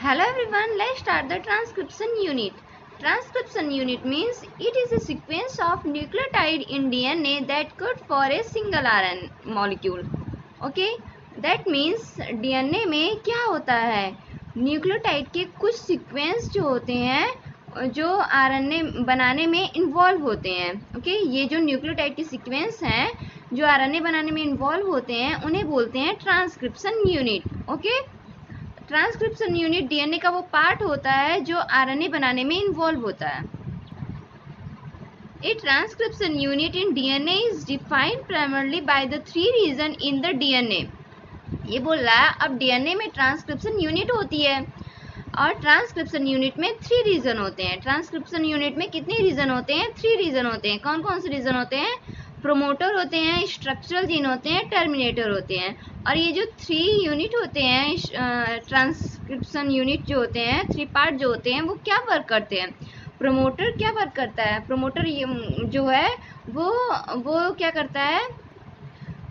Hello everyone, let's start the transcription unit. Transcription unit means it is a sequence of nucleotide in DNA that code for a single RNA molecule. Okay, that means DNA में क्या होता है, nucleotide के कुछ sequence जो होते हैं जो आरएनए बनाने में इन्वॉल्व होते हैं. ओके, ये जो न्यूक्लियोटाइड के सीक्वेंस हैं जो आरएनए बनाने में इन्वॉल्व होते हैं उन्हें बोलते हैं transcription unit. Okay, transcription unit DNA का वो पार्ट होता है जो आरएनए बनाने में इन्वॉल्व होता है. A transcription unit in DNA is defined primarily by the 3 region in the DNA. ये बोल रहा है अब डीएनए में ट्रांसक्रिप्शन यूनिट होती है और ट्रांसक्रिप्शन यूनिट में 3 रीजन होते हैं. ट्रांसक्रिप्शन यूनिट में कितने रीजन होते हैं? 3 रीजन होते हैं. कौन कौन से रीजन होते हैं? प्रोमोटर होते हैं, स्ट्रक्चरल जीन होते हैं, टर्मिनेटर होते हैं. और ये जो 3 यूनिट होते हैं ट्रांसक्रिप्शन यूनिट जो होते हैं, 3 पार्ट जो होते हैं वो क्या वर्क करते हैं? प्रोमोटर क्या वर्क करता है? प्रोमोटर जो है वो क्या करता है?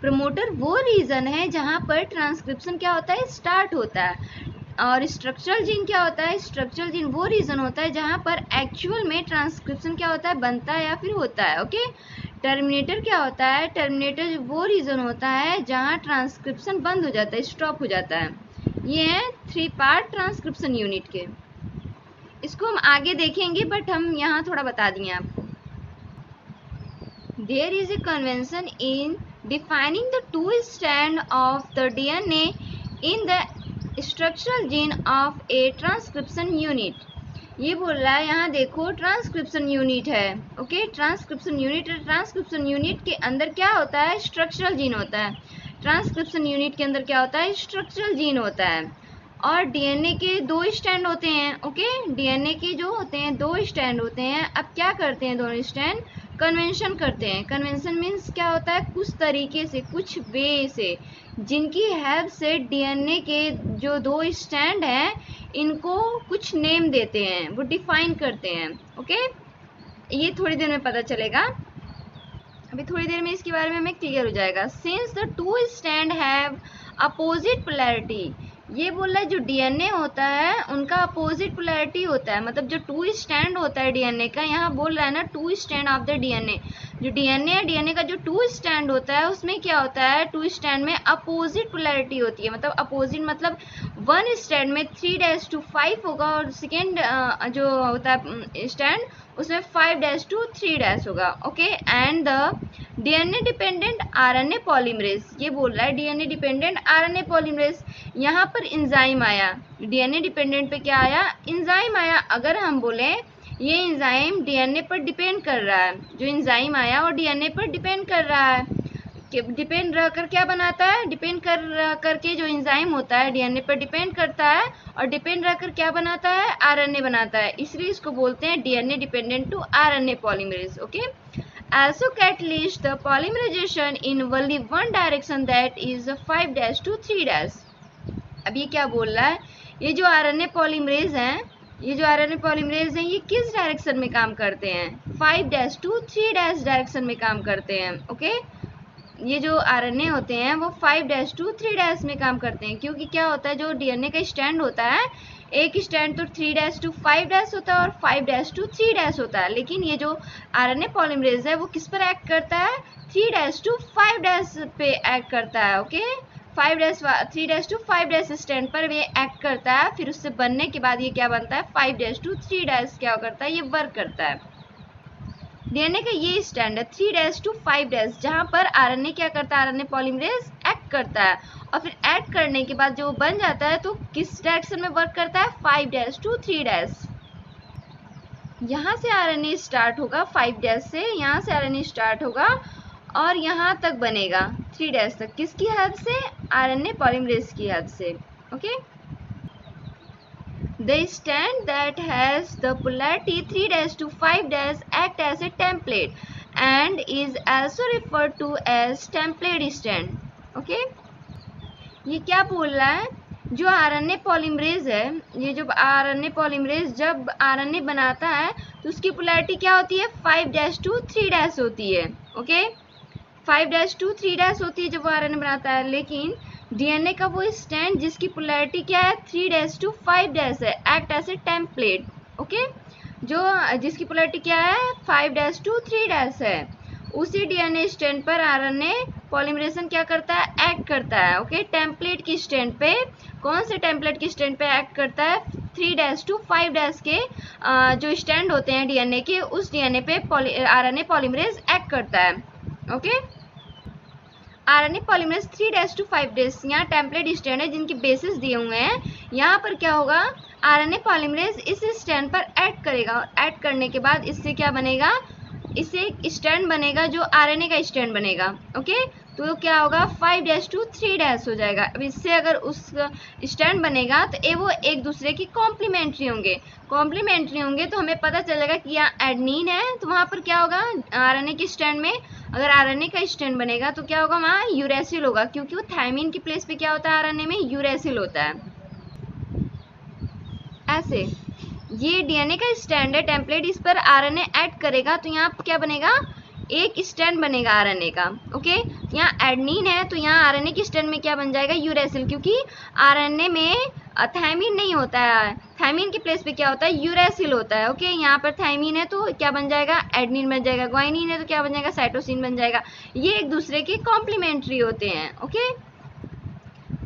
प्रोमोटर वो रीजन है जहाँ पर ट्रांसक्रिप्शन क्या होता है? स्टार्ट होता है. और स्ट्रक्चरल जीन क्या होता है? स्ट्रक्चरल जीन वो रीजन होता है जहाँ पर एक्चुअल में ट्रांसक्रिप्शन क्या होता है? बनता है या फिर होता है. ओके, टर्मिनेटर क्या होता है? टर्मिनेटर वो रीजन होता है जहाँ ट्रांसक्रिप्शन बंद हो जाता है, स्टॉप हो जाता है. ये है 3 पार्ट ट्रांसक्रिप्शन यूनिट के. इसको हम आगे देखेंगे बट हम यहाँ थोड़ा बता दिए आपको. There is a convention in defining the 2 strand of the DNA in the structural gene of a transcription unit. ये बोल रहा है यहाँ देखो ट्रांसक्रिप्शन यूनिट है. ओके, ट्रांसक्रिप्शन यूनिट के अंदर क्या होता है? स्ट्रक्चरल जीन होता है. ट्रांसक्रिप्शन यूनिट के अंदर क्या होता है? स्ट्रक्चरल जीन होता है. और डीएनए के 2 स्टैंड होते हैं. ओके, डीएनए के जो होते हैं 2 स्टैंड होते हैं. अब क्या करते हैं दोनों स्टैंड? कन्वेंशन करते हैं. कन्वेंशन मीन्स क्या होता है? कुछ तरीके से, कुछ वे से, जिनकी हेल्प से डीएनए के जो 2 स्टैंड हैं इनको कुछ नेम देते हैं, वो डिफाइन करते हैं. ओके, ये थोड़ी देर में पता चलेगा. अभी थोड़ी देर में इसके बारे में हमें क्लियर हो जाएगा. Since the 2 stand have opposite polarity. ये बोल रहा है जो डीएनए होता है उनका अपोजिट पोलैरिटी होता है. मतलब जो 2 स्टैंड होता है डीएनए का, यहाँ बोल रहा है ना 2 स्टैंड ऑफ द डीएनए. जो डीएनए है, डीएनए का जो 2 स्टैंड होता है उसमें क्या होता है? 2 स्टैंड में अपोजिट पोलैरिटी होती है. मतलब अपोजिट मतलब 1 स्टैंड में 3' to 5 होगा और सेकेंड जो होता है स्टैंड उसमें 5' to 3' होगा. Okay, and the DNA dependent RNA polymerase. ये बोल रहा है डीएनए डिपेंडेंट आरएनए पॉलीमरेज. यहाँ पर इंजाइम आया. डीएनए डिपेंडेंट पे क्या आया? इंजाइम आया. अगर हम बोले ये इंजाइम डीएनए पर डिपेंड कर रहा है, जो इंजाइम आया वो डीएनए पर डिपेंड कर रहा है. डिपेंड रहकर क्या बनाता है? डिपेंड करके जो इंजाइम होता है डीएनए पर डिपेंड करता है और डिपेंड रहकर क्या बनाता है? आरएनए बनाता है. इसलिए इसको बोलते हैं DNA dependent to RNA polymerase. Okay, also catalyze the polymerization in only one direction, that is 5' to 3'. अब ये क्या बोल रहा है? ये जो आरएनए पॉलीमरेज हैं, ये किस डायरेक्शन में काम करते हैं? 5' to 3' डायरेक्शन में काम करते हैं. ओके, ये जो आरएनए होते हैं वो 5' to 3' में काम करते हैं. क्योंकि क्या होता है, जो डीएनए का स्टैंड होता है, एक स्टैंड तो 3' to 5' होता है और 5' to 3' होता है. लेकिन ये जो आरएनए पॉलीमरेज है वो किस पर एक्ट करता है? 3' to 5' पे एक्ट करता है. ओके, 3' to 5' स्टैंड पर ये एक्ट करता है. फिर उससे बनने के बाद ये क्या बनता है? 5' to 3' क्या करता है? ये वर्क करता है. डीएनए का ये स्टैंड है 3' to 5' जहाँ पर आरएनए क्या करता है? आरएनए पॉलीमरेज एक्ट करता है और फिर एक्ट करने के बाद जो बन जाता है तो किस डायरेक्शन में वर्क करता है? 5' to 3'. यहाँ से आरएनए स्टार्ट होगा 5' से, यहाँ से आरएनए स्टार्ट होगा और यहाँ तक बनेगा 3' तक. किसकी हेल्प से? आरएनए पॉलीमरेज की हेल्प से. Okay, the strand that has the polarity 3' to 5' act as a template and is also referred to as template strand. Okay, ये क्या बोल रहा है? जो आरएनए पॉलीमरेज है, ये जो आरएनए पॉलीमरेज जब आरएनए बनाता है तो उसकी पोलैरिटी क्या होती है? 5' to 3' होती है. ओके, 5' to 3' होती है जब वो आरएनए बनाता है. लेकिन डीएनए का वो स्टैंड जिसकी पोलैरिटी क्या है 3' to 5' है, act as a template. Okay, जो जिसकी पोलैरिटी क्या है 5' to 3' है, उसी डीएनए स्टैंड पर आरएनए पॉलीमरेशन क्या करता है, एक्ट करता है। ओके, टेम्पलेट की स्टैंड पे, कौन से टेम्पलेट की स्टैंड पे एक्ट करता है, 3' to 5' के जो स्टैंड होते हैं डीएनए के, उस डीएनए पे आरएनए पॉलीमरेज एक्ट करता है। ओके, आरएनए पॉलीमरेज 3' to 5' यहाँ टेम्पलेट स्टैंड है जिनके बेसिस दिए हुए हैं। यहाँ पर क्या होगा, आरएनए पॉलीमरेज इस स्टैंड पर ऐड करेगा, और ऐड करने के बाद इससे क्या बनेगा, इससे एक स्टैंड बनेगा जो आरएनए का स्टैंड बनेगा। ओके, तो क्या होगा 5' to 3' हो जाएगा। अब इससे अगर उस स्टैंड बनेगा तो ये वो एक दूसरे की कॉम्प्लीमेंट्री होंगे, कॉम्प्लीमेंट्री होंगे तो हमें पता चलेगा कि यहाँ एडनिन है, तो वहाँ पर क्या होगा आरएनए के स्टैंड में, अगर आरएनए का स्टैंड बनेगा तो क्या होगा वहाँ यूरेसिल होगा, क्योंकि वो थायमिन की प्लेस पे क्या होता है आरएनए में, यूरेसिल होता है। ऐसे ये डीएनए का स्टैंड है टेम्पलेट, इस पर आरएनए ऐड करेगा तो यहाँ क्या बनेगा, एक स्टैंड बनेगा आरएनए का। ओके, यहाँ एडनिन है तो यहाँ आरएनए के स्टैंड में क्या बन जाएगा, यूरेसिल, क्योंकि आरएनए में थायमिन नहीं होता है, थायमिन की प्लेस पे क्या होता है, यूरेसिल होता है। ओके, यहाँ पर थायमिन है तो क्या बन जाएगा, एडनिन बन जाएगा, ग्वाइनिन है तो क्या बन जाएगा, साइटोसिन बन जाएगा। ये एक दूसरे के कॉम्प्लीमेंट्री होते हैं। ओके,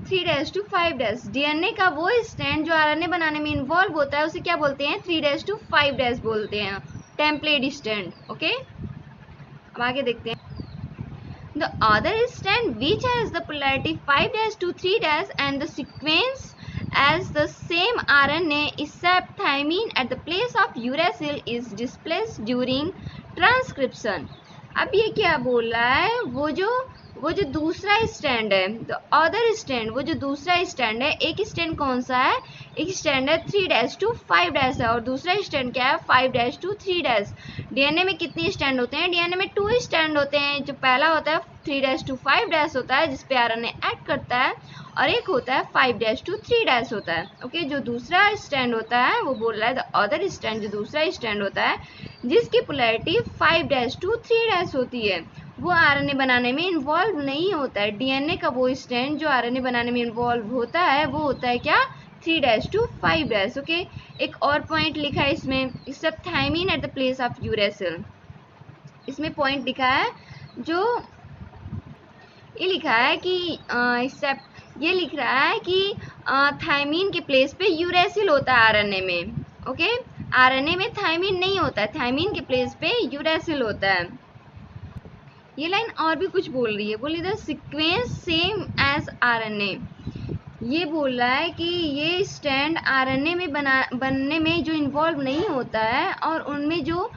3' to 5' डीएनए का वो स्टैंड जो आरएनए बनाने में इन्वॉल्व होता है उसे क्या बोलते हैं, 3' to 5' बोलते हैं, टेम्पलेट स्टैंड। ओके, अब आगे देखते हैं। The other strand which has the polarity 5' to 3' and the sequence as the same RNA except thymine at the place of uracil is displaced during transcription। अब ये क्या बोल रहा है, वो जो दूसरा स्टैंड है, द अदर स्टैंड, वो जो दूसरा स्टैंड है, एक स्टैंड कौन सा है, एक स्टैंड है 3' to 5' है और दूसरा स्टैंड क्या है 5' to 3'। डीएनए में कितने स्टैंड होते हैं, डीएनए में 2 स्टैंड होते हैं। जो पहला होता है 3' to 5' होता है जिसपे आरएनए ऐड करता है, और एक होता है 5' to 3' होता है। ओके, जो दूसरा स्टैंड होता है वो बोल रहा है द अदर स्टैंड, जो दूसरा स्टैंड होता है जिसकी पोलैरिटी 5' to 3' होती है, वो आरएनए बनाने में इन्वॉल्व नहीं होता है। डीएनए का वो स्टैंड जो आरएनए बनाने में इन्वॉल्व होता है वो होता है क्या, 3' to 5'। ओके, एक और पॉइंट लिखा है इसमें, except thymine at the place of uracil. इसमें पॉइंट लिखा है, जो ये लिखा है कि एक्सेप्ट, ये लिख रहा है कि थायमिन के प्लेस पे यूरेसिल होता है आरएनए में। ओके, आरएनए में थायमिन नहीं होता है, थायमिन के प्लेस पे यूरेसिल होता है। ये लाइन और भी कुछ बोल रही है, बोली the sequence same as RNA. ये बोल रहा है कि ये स्टैंड आरएनए में बनने में जो इन्वॉल्व नहीं होता है और उनमें जो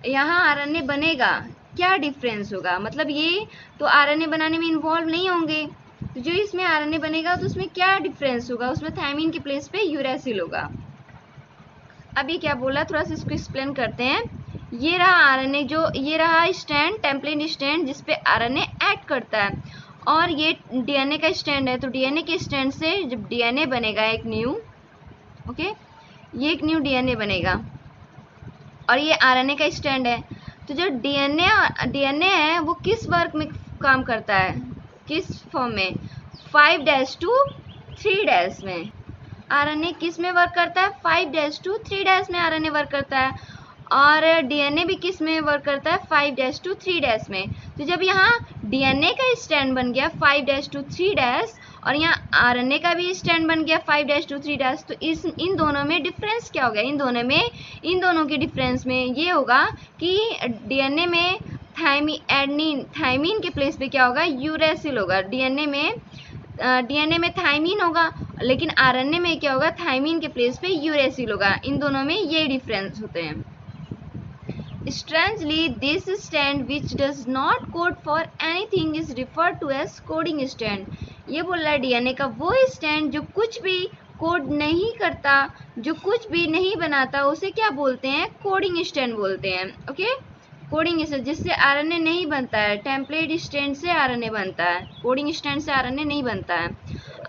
यहाँ आरएनए बनेगा क्या डिफरेंस होगा, मतलब ये तो आरएनए बनाने में इन्वॉल्व नहीं होंगे, तो जो इसमें आरएनए बनेगा तो उसमें क्या डिफरेंस होगा, उसमें थायमिन के प्लेस पे यूरेसिल होगा। अब ये क्या बोला, थोड़ा सा इसको एक्सप्लेन करते हैं। ये रहा आरएनए, जो ये रहा स्टैंड, टेम्पलेट स्टैंड जिसपे आरएनए ऐड करता है, और ये डीएनए का स्टैंड है। तो डीएनए के स्टैंड से जब डीएनए बनेगा एक न्यू, ओके, ये एक न्यू डीएनए बनेगा और ये आरएनए का स्टैंड है। तो जो डीएनए है वो किस वर्क में काम करता है, किस फॉर्म में, 5' to 3' में। आरएनए किस में वर्क करता है, 5' to 3' में आरएनए वर्क करता है, और डीएनए भी किस में वर्क करता है, 5' to 3' में। तो जब यहाँ डीएनए का स्टैंड बन गया 5' to 3' और यहाँ आरएनए का भी स्टैंड बन गया 5' to 3', तो इन दोनों में डिफरेंस क्या हो गया, इन दोनों के डिफरेंस में ये होगा कि डीएनए में थायमिन के प्लेस पे क्या होगा, यूरेसिल होगा। डीएनए में थायमिन होगा, लेकिन आरएनए में क्या होगा, थायमिन के प्लेस पे यूरेसिल होगा। इन दोनों में ये डिफरेंस होते हैं। Strangely, this stand which does not code for anything is referred to as coding stand। ये बोल रहा है डीएनए का वो स्टैंड जो कुछ भी कोड नहीं करता, जो कुछ भी नहीं बनाता, उसे क्या बोलते हैं, कोडिंग स्टैंड बोलते हैं। ओके, कोडिंग स्टैंड जिससे आरएनए नहीं बनता है, टेम्पलेट स्टैंड से आरएनए बनता है, कोडिंग स्टैंड से आरएनए नहीं बनता है।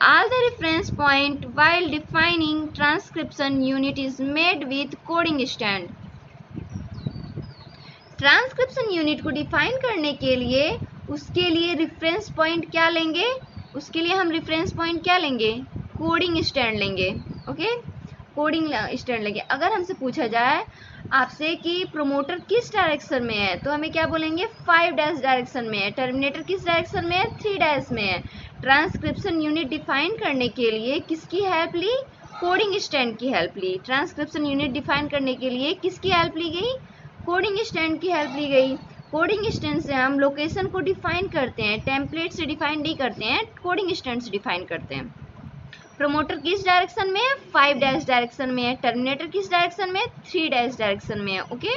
All the reference point while defining transcription unit is made with coding stand। Transcription unit को डिफाइन करने के लिए उसके लिए रेफरेंस पॉइंट क्या लेंगे, उसके लिए हम रेफरेंस पॉइंट क्या लेंगे, कोडिंग स्टैंड लेंगे। ओके, कोडिंग स्टैंड लेंगे। अगर हमसे पूछा जाए आपसे कि प्रोमोटर किस डायरेक्शन में है, तो हमें क्या बोलेंगे, 5' डायरेक्शन में है। टर्मिनेटर किस डायरेक्शन में है, 3' में है। ट्रांसक्रिप्शन यूनिट डिफाइन करने के लिए किसकी हेल्प ली, कोडिंग स्टैंड की हेल्प ली। ट्रांसक्रिप्शन यूनिट डिफाइन करने के लिए किसकी हेल्प ली गई, कोडिंग स्टैंड की हेल्प ली गई। कोडिंग स्टैंड से हम लोकेशन को डिफाइन करते हैं, टेम्पलेट से डिफाइन नहीं करते हैं, कोडिंग स्टैंड से डिफाइन करते हैं। प्रोमोटर किस डायरेक्शन में है, 5' डायरेक्शन में है। टर्मिनेटर किस डायरेक्शन में है, 3' डायरेक्शन में है। Okay,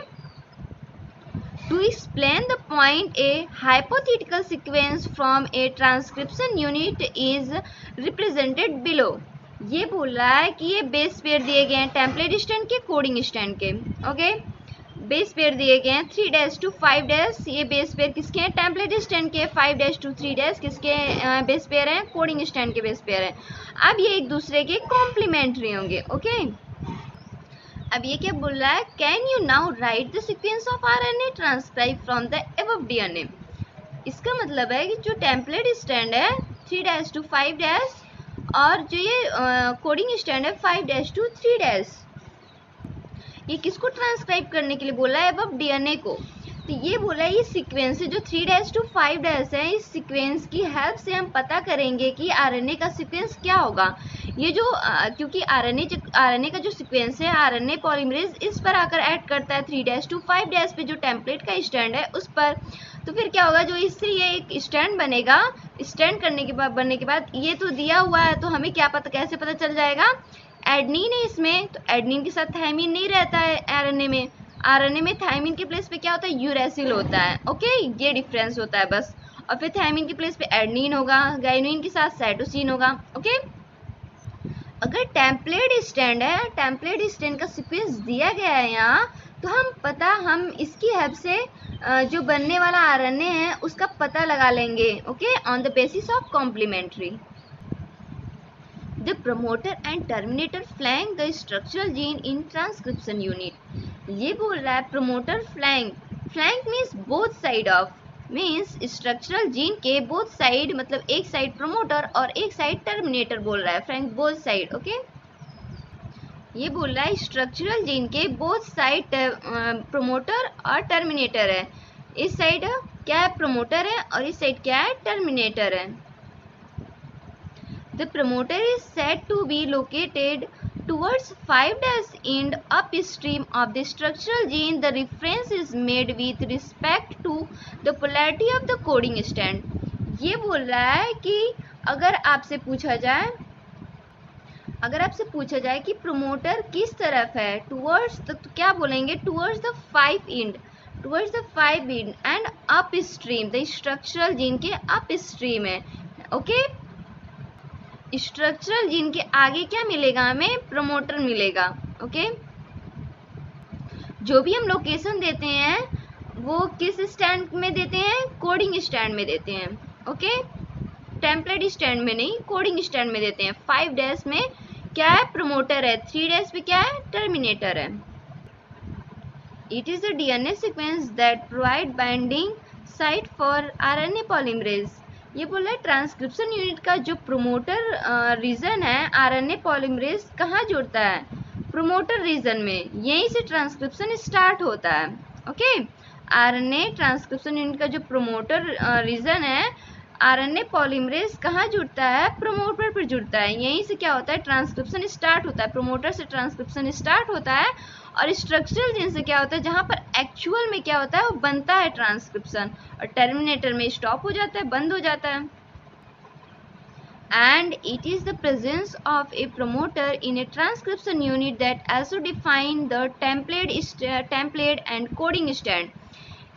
to explain the point a hypothetical sequence from a transcription unit is represented below. ये बोल रहा है कि ये बेस पेयर दिए गए हैं टेम्पलेट स्टैंड के, कोडिंग स्टैंड के। ओके, बेस पेयर दिए गए हैं 3' to 5'। ये बेस पेयर किसके हैं, टेम्पलेट स्टैंड के। 5' to 3' किसके बेस पेयर हैं, कोडिंग स्टैंड के बेस पेयर हैं। अब ये एक दूसरे के कॉम्प्लीमेंट्री होंगे। ओके, अब ये क्या बोल रहा है, can you now right the sequence of RNA transcribe from the above DNA। इसका मतलब है कि जो टेम्पलेट स्टैंड है 3' to 5' और जो ये कोडिंग स्टैंड है 5' to 3', ये किसको ट्रांसक्राइब करने के लिए बोला है, अब DNA को। तो ये बोला है ये सीक्वेंस है जो 3' to 5' है, इस सीक्वेंस की हेल्प से हम पता करेंगे कि RNA का सीक्वेंस क्या होगा। ये जो क्योंकि RNA का जो सीक्वेंस है, RNA पॉलीमरेज इस पर आकर ऐड करता है 3' to 5' पे जो टेम्पलेट का स्टैंड है उस पर। तो फिर क्या होगा, जो इससे ये एक स्टैंड बनेगा, स्टैंड बनने के बाद ये तो दिया हुआ है, तो हमें क्या पता, कैसे पता चल जाएगा, एडनिन है इसमें, तो एडनिन के साथ थायमिन नहीं रहता है RNA में। RNA में थायमिन के प्लेस पे क्या होता है, यूरेसिल होता है। ओके, ये डिफरेंस होता है बस। और फिर थायमिन के प्लेस पे एडनिन होगा, गाइनोइन के साथ साइटोसिन होगा। ओके, अगर टेम्पलेट स्टैंड है, टेम्पलेट स्टैंड का सीक्वेंस दिया गया है यहाँ, तो हम इसकी हेल्प से जो बनने वाला RNA है उसका पता लगा लेंगे। Okay, on the basis of complementary. The promoter and terminator flank the structural gene in transcription unit। ये बोल रहा है promoter flank means both side of, means structural gene के both side, मतलब एक side promoter और एक side terminator बोल रहा है, flank both side। ओके, ये बोल रहा है structural gene के both side promoter और terminator है। इस साइड क्या है, promoter है, और इस साइड क्या है, terminator है। The promoter is said to be located towards 5' end upstream of the structural gene. The reference is made with respect to the polarity of the coding strand। ये बोल रहा है कि अगर आपसे पूछा जाए कि प्रोमोटर किस तरफ है, टुवर्ड्स, तो क्या बोलेंगे, towards the 5 end and upstream, the structural gene के अपस्ट्रीम है। ओके, स्ट्रक्चरल जीन के आगे क्या मिलेगा, हमें प्रोमोटर मिलेगा। ओके, जो भी हम लोकेशन देते हैं वो किस स्टैंड में देते हैं, कोडिंग स्टैंड में देते हैं। ओके, टेम्पलेट स्टैंड में नहीं, कोडिंग स्टैंड में देते हैं। 5' में क्या है, प्रोमोटर है, 3' पे क्या है, टर्मिनेटर है। It is a DNA sequence that provide binding site for RNA polymerase. ये बोला है ट्रांसक्रिप्शन यूनिट का जो प्रोमोटर रीजन है, RNA पॉलीमरेज कहाँ जुड़ता है, प्रोमोटर रीजन में, यहीं से ट्रांसक्रिप्शन स्टार्ट होता है। ओके, RNA ट्रांसक्रिप्शन यूनिट का जो प्रोमोटर रीजन है, RNA पॉलीमरेज कहाँ जुड़ता है, प्रोमोटर पर जुड़ता है। यहीं से क्या होता है, ट्रांसक्रिप्शन स्टार्ट होता है, प्रोमोटर से ट्रांसक्रिप्शन स्टार्ट होता है। और स्ट्रक्चरल जीन से क्या होता है, जहाँ पर एक्चुअल में क्या होता है, वो बनता है ट्रांसक्रिप्शन, और टर्मिनेटर में स्टॉप हो जाता है, बंद हो जाता है। And it is the presence of a promoter in a transcription unit that also define the template and coding stand।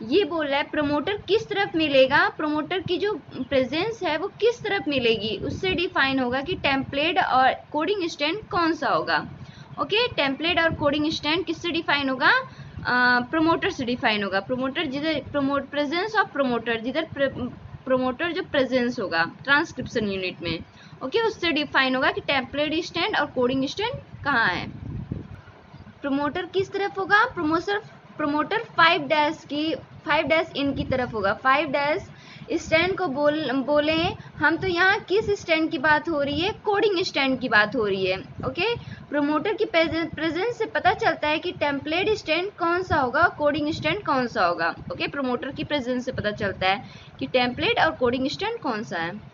ये बोल रहा है प्रोमोटर किस तरफ मिलेगा, प्रोमोटर की जो प्रेजेंस है वो किस तरफ मिलेगी, उससे डिफाइन होगा कि टेम्पलेट और कोडिंग स्टैंड कौन सा होगा। ओके, टेम्पलेट और कोडिंग स्टैंड किससे डिफाइन होगा, प्रोमोटर से डिफाइन होगा। प्रोमोटर जिधर प्रेजेंस ऑफ प्रोमोटर, जिधर प्रोमोटर जो प्रेजेंस होगा ट्रांसक्रिप्शन यूनिट में, ओके, उससे डिफाइन होगा कि टेम्पलेट स्टैंड और कोडिंग स्टैंड कहाँ है। प्रोमोटर किस तरफ होगा, प्रोमोटर 5' इन की तरफ होगा। 5' स्टैंड को बोले हम, तो यहाँ किस स्टैंड की बात हो रही है? कोडिंग स्टैंड की बात हो रही है। ओके, प्रोमोटर की प्रेजेंस से पता चलता है कि टेम्पलेट स्टैंड कौन सा होगा, कोडिंग स्टैंड कौन सा होगा। ओके, प्रोमोटर की प्रेजेंस से पता चलता है कि टेम्पलेट और कोडिंग स्टैंड कौन सा है।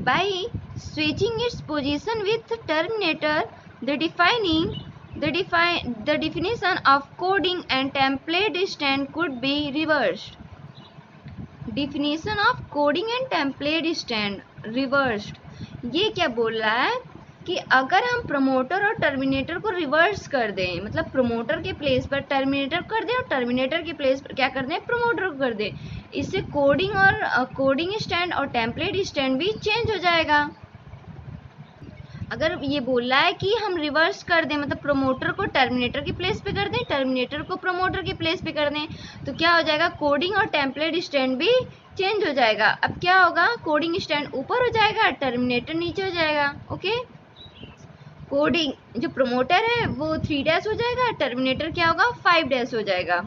By switching its position with terminator, the definition of coding and template stand could be reversed. Definition of coding and template stand reversed. ये क्या बोल रहा है कि अगर हम प्रमोटर और टर्मिनेटर को रिवर्स कर दें, मतलब प्रमोटर के प्लेस पर टर्मिनेटर कर दें और टर्मिनेटर के प्लेस पर क्या कर दें? प्रमोटर को कर दें, इससे कोडिंग स्टैंड और टेम्पलेट स्टैंड भी चेंज हो जाएगा। अगर ये बोल रहा है कि हम रिवर्स कर दें, मतलब प्रमोटर को टर्मिनेटर के प्लेस पे कर दें, टर्मिनेटर को प्रमोटर के प्लेस पे कर दें, तो क्या हो जाएगा? कोडिंग और टेम्पलेट स्टैंड भी चेंज हो जाएगा। अब क्या होगा? कोडिंग स्टैंड ऊपर हो जाएगा, टर्मिनेटर नीचे हो जाएगा। ओके, कोडिंग जो प्रमोटर है वो 3 हो जाएगा, टर्मिनेटर क्या होगा? 5 हो जाएगा,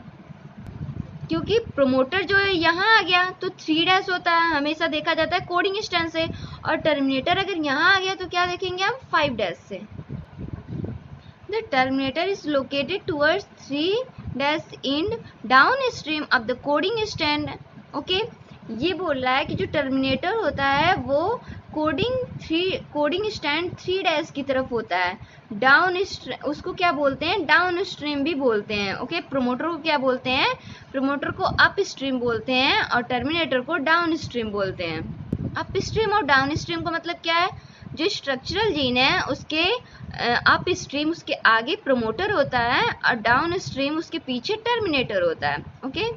क्योंकि प्रमोटर जो है यहाँ आ गया तो 3 होता है, हमेशा देखा जाता है कोडिंग स्टैंड से, और टर्मिनेटर अगर यहाँ आ गया तो क्या देखेंगे हम? 5 से। The terminator is located towards 3 end downstream of the coding stand. Okay, ये बोल रहा है कि जो टर्मिनेटर होता है वो कोडिंग स्टैंड 3 की तरफ होता है। उसको क्या बोलते हैं? डाउन स्ट्रीम भी बोलते हैं। ओके, प्रमोटर को क्या बोलते हैं? प्रमोटर को अप स्ट्रीम बोलते हैं और टर्मिनेटर को डाउन स्ट्रीम बोलते हैं। अप स्ट्रीम और डाउन स्ट्रीम का मतलब क्या है? जो स्ट्रक्चरल जीन है उसके अप स्ट्रीम उसके आगे प्रमोटर होता है और डाउन स्ट्रीम उसके पीछे टर्मिनेटर होता है। ओके,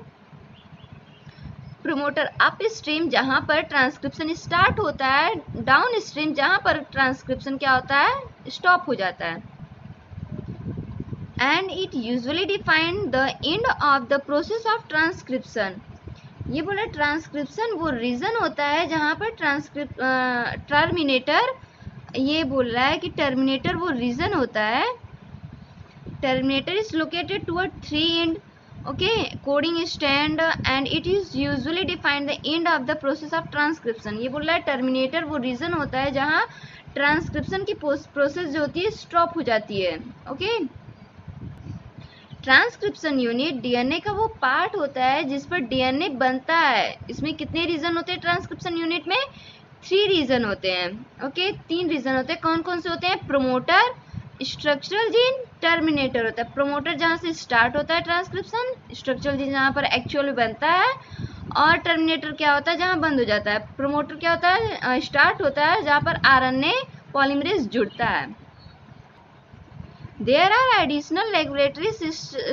प्रमोटर अप स्ट्रीम जहां पर ट्रांसक्रिप्शन स्टार्ट होता है, डाउन स्ट्रीम जहां पर ट्रांसक्रिप्शन क्या होता है? स्टॉप हो जाता है। And it usually define the end of the process of transcription. ये बोला ट्रांसक्रिप्शन वो रीजन होता है जहां पर टर्मिनेटर, ये बोल रहा है कि टर्मिनेटर वो रीजन होता है। Terminator is located toward 3 end coding stand and it is usually define the end of the process of transcription. ये बोल रहा है टर्मिनेटर वो रीजन होता है जहां ट्रांसक्रिप्शन की प्रोसेस जो होती है स्टॉप हो जाती है। ओके, ट्रांसक्रिप्शन यूनिट डीएनए का वो पार्ट होता है जिस पर डीएनए बनता है। इसमें कितने रीजन होते हैं? ट्रांसक्रिप्शन यूनिट में 3 रीजन होते हैं। ओके, 3 रीजन होते हैं। कौन कौन से होते हैं? प्रमोटर, स्ट्रक्चरल जीन, टर्मिनेटर होता है। प्रमोटर जहाँ से स्टार्ट होता है ट्रांसक्रिप्शन, स्ट्रक्चरल जीन जहाँ पर एक्चुअली बनता है, और टर्मिनेटर क्या होता है? जहाँ बंद हो जाता है। प्रमोटर क्या होता है? स्टार्ट होता है जहाँ पर आरएनए पॉलीमरेज जुड़ता है। There are additional regulatory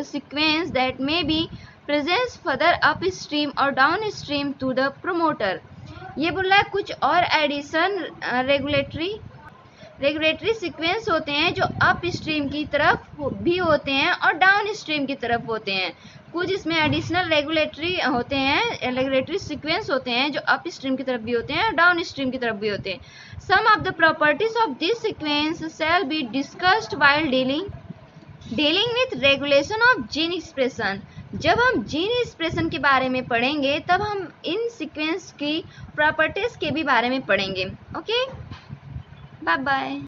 sequence that may be present further upstream or downstream to the promoter. ये बोल रहा है कुछ और एडिशन रेगुलेटरी सीक्वेंस होते हैं जो अप स्ट्रीम की तरफ भी होते हैं और डाउन स्ट्रीम की तरफ होते हैं। कुछ इसमें एडिशनल रेगुलेटरी सीक्वेंस होते हैं जो अप स्ट्रीम की तरफ भी होते हैं और डाउन स्ट्रीम की तरफ भी होते हैं। Some of the properties of this sequence shall be discussed while dealing with regulation of gene expression. जब हम जीन एक्सप्रेशन के बारे में पढ़ेंगे तब हम इन सीक्वेंस की प्रॉपर्टीज के भी बारे में पढ़ेंगे। Okay, bye bye.